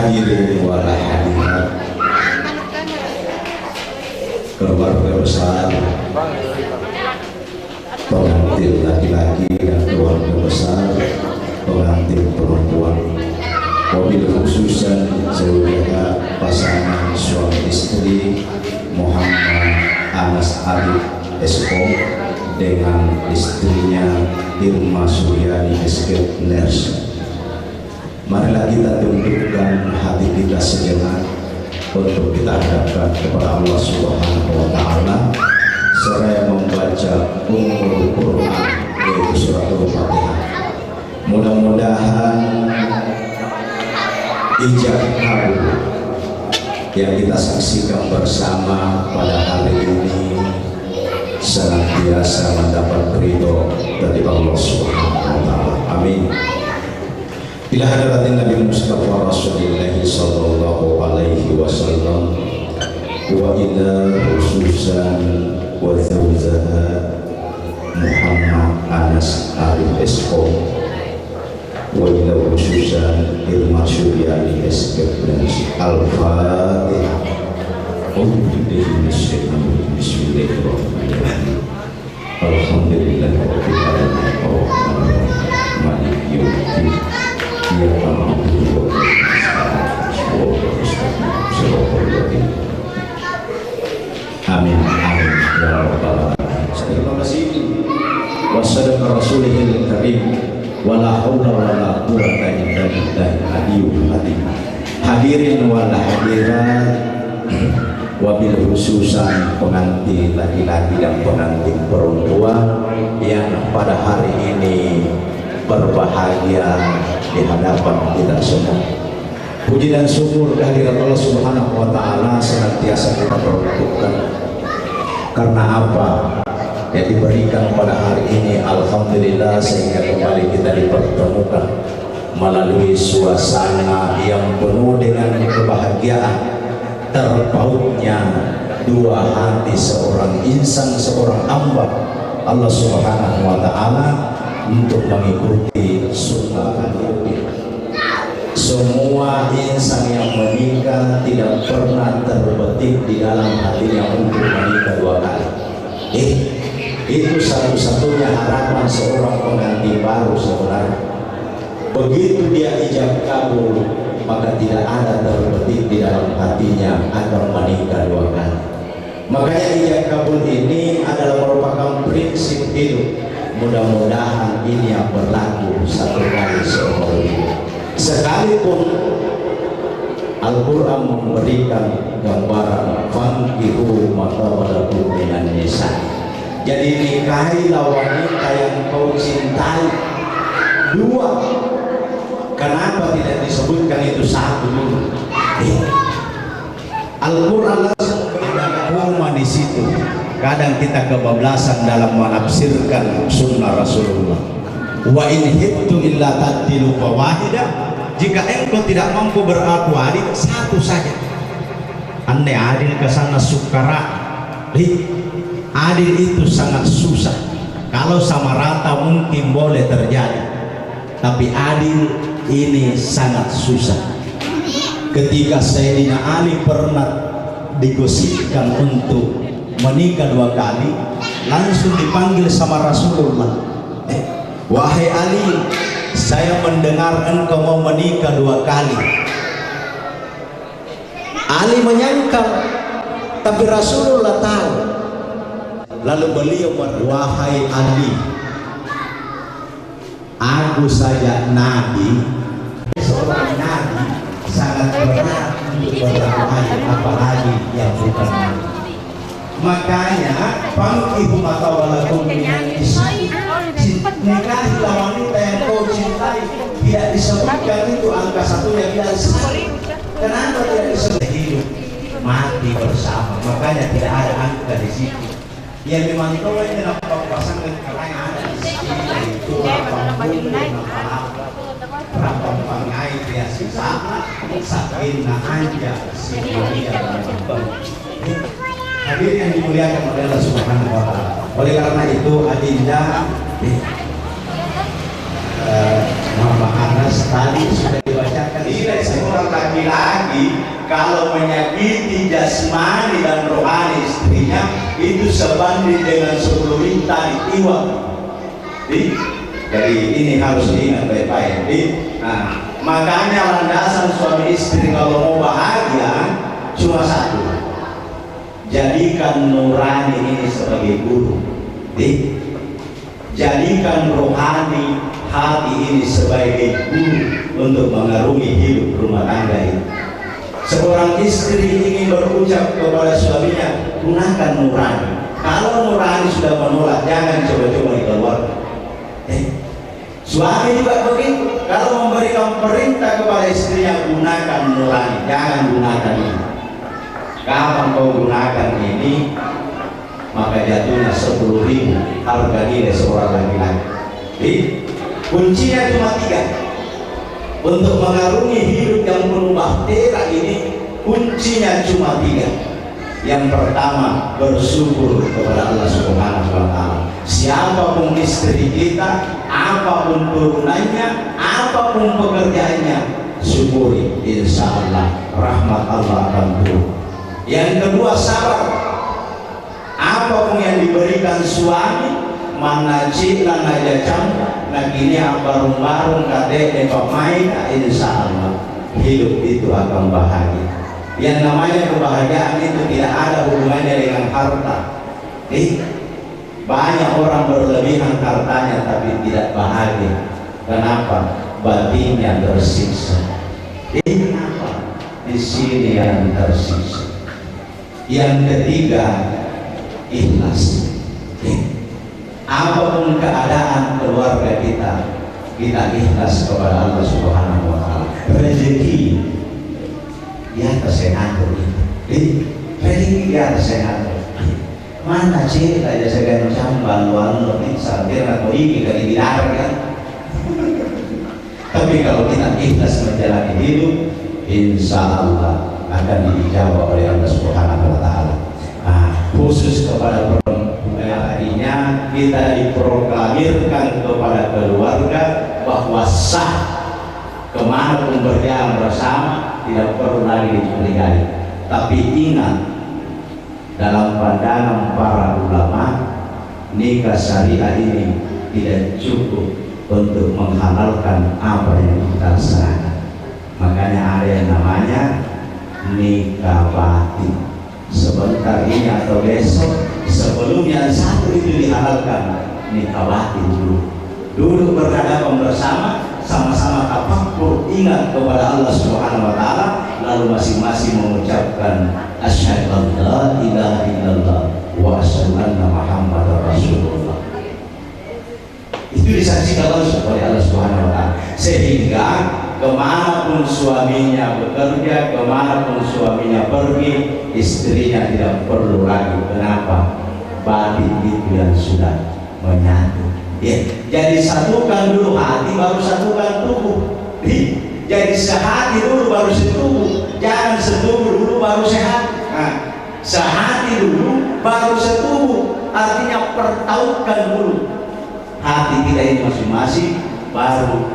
Hadirin wal hadirat, keluarga besar, pengantin laki-laki dan keluarga besar, pengantin perempuan, wabil khususan saudara pasangan suami istri Muhammad Anas Arif SO dengan istrinya Irma Suryani SK Nurse. Marilah kita tundukkan hati kita sejenak untuk kita hadapkan kepada Allah Subhanahu wa Ta'ala seraya membaca Ummul Quran, yaitu surat Al-Fatihah. Mudah-mudahan ijab kabul yang kita saksikan bersama pada hari ini senantiasa mendapat ridho dari Allah Subhanahu wa Ta'ala. Amin. Ila hadratin Nabi Mustafa Rasulullah sallallahu alaihi wasallam wa ila khususan wa zawjaha Muhammad Anas Arif SO wa ila khususan Irma Suryani SK Al-Fatihah. Bismillahirrahmanirrahim. Alhamdulillahirabbil alamin arrahmanir rahim maliki yaumiddin. Amin amin ya rabbal alamin. Terima kasih. Wassalamu rasulihil karim wala haula wala quwwata illa billahil aliyyil azim. Hadirin wal hadirat, wabil khususan pengantin laki-laki dan pengantin perempuan yang pada hari ini berbahagia di hadapan kita semua. Puji dan syukur kehadirat Allah Subhanahu wa Ta'ala senantiasa kita peruntukkan. Karena apa yang diberikan pada hari ini, alhamdulillah, sehingga kembali kita dipertemukan melalui suasana yang penuh dengan kebahagiaan, terpautnya dua hati seorang insan, seorang hamba Allah Subhanahu wa Ta'ala untuk mengikuti sunnah Nabi. Semua insan yang menikah tidak pernah terbetik di dalam hatinya untuk menikah dua kali. Itu satu-satunya harapan seorang pengantin baru sebenarnya. Begitu dia ijab kabul, maka tidak ada terbetik di dalam hatinya akan menikah dua kali. Makanya ijab kabul ini adalah merupakan prinsip hidup. Mudah-mudahan ini yang berlaku satu kali seumur hidup. Sekalipun Al-Quran memberikan gambaran fankihu ma taba lakum minan nisa. Jadi nikahilah wanita yang kau cintai. Dua. Kenapa tidak disebutkan itu satu dulu? Al-Quran langsung memberikan di situ. Kadang kita kebablasan dalam menafsirkan sunnah Rasulullah. Wa in hittu illa tadilu wahida. Jika engkau tidak mampu berlaku adil, satu saja. Andai adil ke sana sukara. Adil itu sangat susah. Kalau sama rata mungkin boleh terjadi, tapi adil ini sangat susah. Ketika Sayyidina Ali pernah digosipkan untuk menikah dua kali, langsung dipanggil sama Rasulullah. Wahai Ali, saya mendengar engkau mau menikah dua kali. Ali menyangkal, tapi Rasulullah tahu. Lalu beliau wahai Ali, aku saja nabi, seorang nabi sangat berat untuk berlaku, apalagi yang bukan nabi. Makanya fankihu ma taba lakum minan nisa, nikahilah wanita yang kau cintai. Tidak disebutkan itu angka satunya biasa. Kenapa tidak disebut hidup mati bersama? Makanya tidak ada angka di situ. Yang dimantau ini nampak pasangan karena ada di sini itu berapa pangai dia sisa sakinah aja semuanya berkembang. Hadirin yang dimuliakan oleh Allah Subhanahu wa Ta'ala. Oleh karena itu adinda Mama Anas tadi sudah dibacakan nilai seorang laki-laki kalau menyakiti jasmani dan rohani istrinya itu sebanding dengan 10 bintang iwak. Jadi ini harus diingat baik-baik. Nah, makanya landasan suami istri kalau mau bahagia cuma satu, jadikan nurani ini sebagai guru. Jadikan rohani hati ini sebagai guru untuk mengarungi hidup rumah tangga ini. Seorang istri ingin berucap kepada suaminya, gunakan nurani. Kalau nurani sudah menolak, jangan coba-coba dikeluarkan. Suami juga begitu. Kalau memberikan perintah kepada istrinya, gunakan nurani, jangan gunakan ini. Kapan kau gunakan ini, maka jatuhnya 10.000 harga diri seorang laki-laki. Kuncinya cuma 3. Untuk mengarungi hidup yang penuh bahtera ini, kuncinya cuma 3. Yang pertama, bersyukur kepada Allah Subhanahu wa Ta'ala. Siapapun istri kita, apapun turunannya, apapun pekerjaannya, syukuri, insya Allah rahmat Allah akan turun. Yang kedua, sabar. Apapun yang diberikan suami, mana cila naja campak, nagini barung-barung kadek pemain, insya Allah hidup itu akan bahagia. Yang namanya kebahagiaan itu tidak ada hubungannya dengan harta. Banyak orang berlebihan hartanya tapi tidak bahagia. Kenapa? Batinnya tersiksa. Kenapa? Di sini yang tersiksa. Yang ketiga, ikhlas. Apapun keadaan keluarga kita, kita ikhlas kepada Allah Subhanahu wa Ta'ala. Rezeki di atas senator itu, rezeki di atas senator. Mana sih aja segan cambal walau nih sambil aku ini kali dilarang kan. Tapi kalau kita ikhlas menjalani hidup, insya Allah akan dijawab oleh Allah Subhanahu wa Ta'ala. Khusus kepada harinya kita diproklamirkan kepada keluarga bahwa sah kemanapun berjalan bersama, tidak perlu lagi dicurigai. Tapi ingat, dalam pandangan para ulama, nikah syariah ini tidak cukup untuk menghalalkan apa yang kita laksanakan. Makanya ada yang namanya nikah batin. Sebentar ini atau besok, sebelum yang satu itu dihalalkan, nikah batin dulu. Duduk berhadapan bersama, sama-sama tafakkur, ingat kepada Allah Subhanahu wa Ta'ala, lalu masing-masing mengucapkan asyhadu an la ilaha illallah wa asyhadu anna Muhammadar Rasulullah. Itu disaksikan langsung oleh Allah Subhanahu wa Ta'ala, sehingga kemanapun suaminya bekerja, kemanapun suaminya pergi, istrinya tidak perlu lagi. Kenapa? Batin itu yang sudah menyatu. Jadi satukan dulu hati, baru satukan tubuh. Jadi sehati dulu baru setubuh. Jangan setubuh dulu baru sehat. Sehati dulu baru setubuh. Artinya pertautkan dulu hati kita ini masing-masing, baru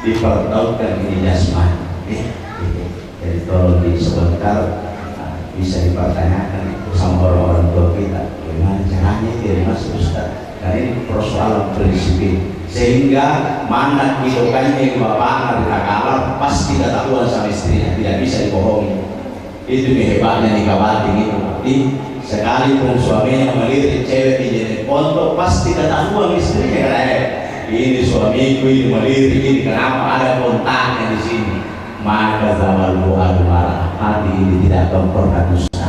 dipertautkan ini jasmani. Jadi tolong sebentar bisa dipertanyakan sama orang-orang tua kita, bagaimana caranya ini Mas Ustaz? Karena ini persoalan prinsip, sehingga mana hidupannya bapak tidak kalah pasti ketahuan sama istrinya, tidak bisa dibohongi. Itu hebatnya nikah batin itu. Sekalipun suaminya melirik cewek di jenis pontok, pasti ketahuan istrinya. Ini suamiku ini melirik ini, kenapa ada kontaknya di sini? Maka zawal marah, hati ini tidak akan pernah dusta.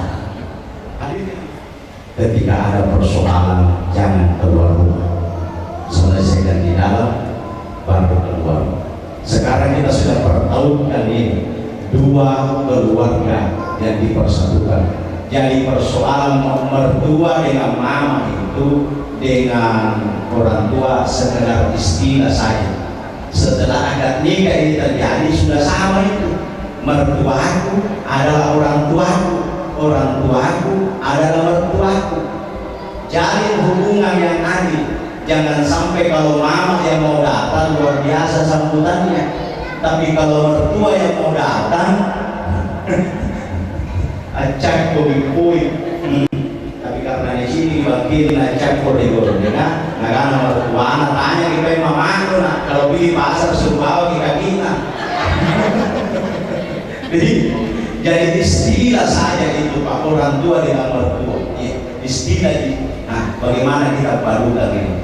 Ketika ada persoalan, jangan keluar rumah, selesaikan di dalam, baru keluar. Sekarang kita sudah pertautkan ini, dua keluarga yang dipersatukan. Jadi persoalan mertua dengan mama itu dengan orang tua sekedar istilah saja. Setelah akad nikah ini terjadi, sudah sama itu. Mertuaku adalah orang tuaku, orang tuaku adalah mertuaku. Jalin hubungan yang adil. Jangan sampai kalau mama yang mau datang luar biasa sambutannya, tapi kalau mertua yang mau datang acak pui. Tapi karena di sini wakil acak puri gorongnya, nah karena mertuana tanya kita mamanu, nah kalau pilih pasar Sumbawa kita. Jadi istilah saja itu Pak, orang tua dengan mertua, ya, istilah itu. Nah, bagaimana kita padukan ini?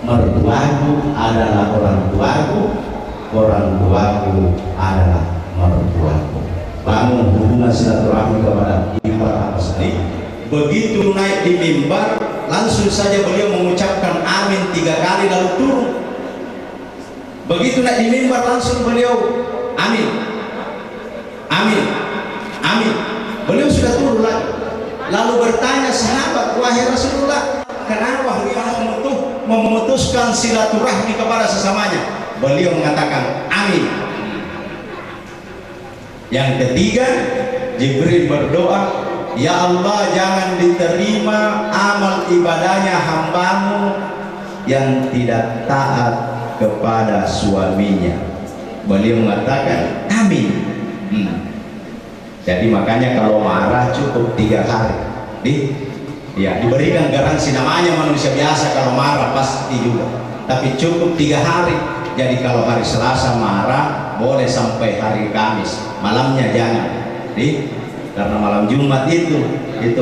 Mertuaku adalah orang tuaku adalah mertuaku. Bangun hubungan silaturahmi kepada ipar atas ini. Begitu naik di mimbar, langsung saja beliau mengucapkan amin 3 kali lalu turun. Begitu naik di mimbar langsung beliau amin, amin, amin. Beliau sudah turun lagi. Lalu bertanya sahabat, wahai Rasulullah, kenapa beliau memutuskan silaturahmi kepada sesamanya? Beliau mengatakan amin. Yang ketiga, Jibril berdoa, ya Allah, jangan diterima amal ibadahnya hambamu yang tidak taat kepada suaminya. Beliau mengatakan amin. Jadi makanya kalau marah cukup 3 hari. Diberikan garansi, namanya manusia biasa kalau marah pasti juga. Tapi cukup 3 hari. Jadi kalau hari Selasa marah boleh sampai hari Kamis, malamnya jangan. Karena malam Jumat itu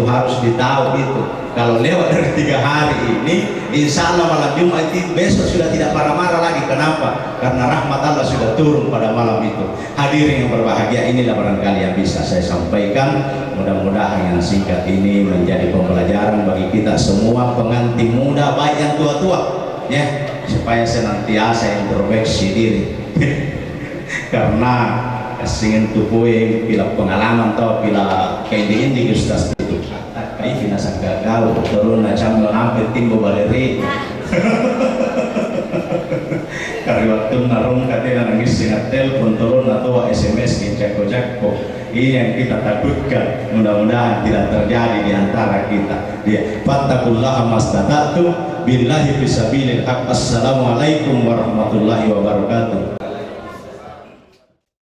harus ditahu itu. Kalau lewat dari 3 hari ini, insya Allah malam Jumat itu besok sudah tidak marah-marah lagi. Kenapa? Karena rahmat Allah sudah turun pada malam itu. Hadirin yang berbahagia, inilah barangkali yang bisa saya sampaikan. Mudah-mudahan yang singkat ini menjadi pembelajaran bagi kita semua, pengantin muda baik yang tua-tua, ya, supaya senantiasa introspeksi diri. Karena singin tupui bila pengalaman atau bila kendi Ustaz itu kai kina gagal turun macam hampir timbo baleri. Karena waktu narung katanya nangis singat telepon turun atau SMS gitu ini yang kita takutkan. Mudah-mudahan tidak terjadi di antara kita. Fattaqullaha mastata'tum billahi fisabilil haq. Assalamualaikum warahmatullahi wabarakatuh.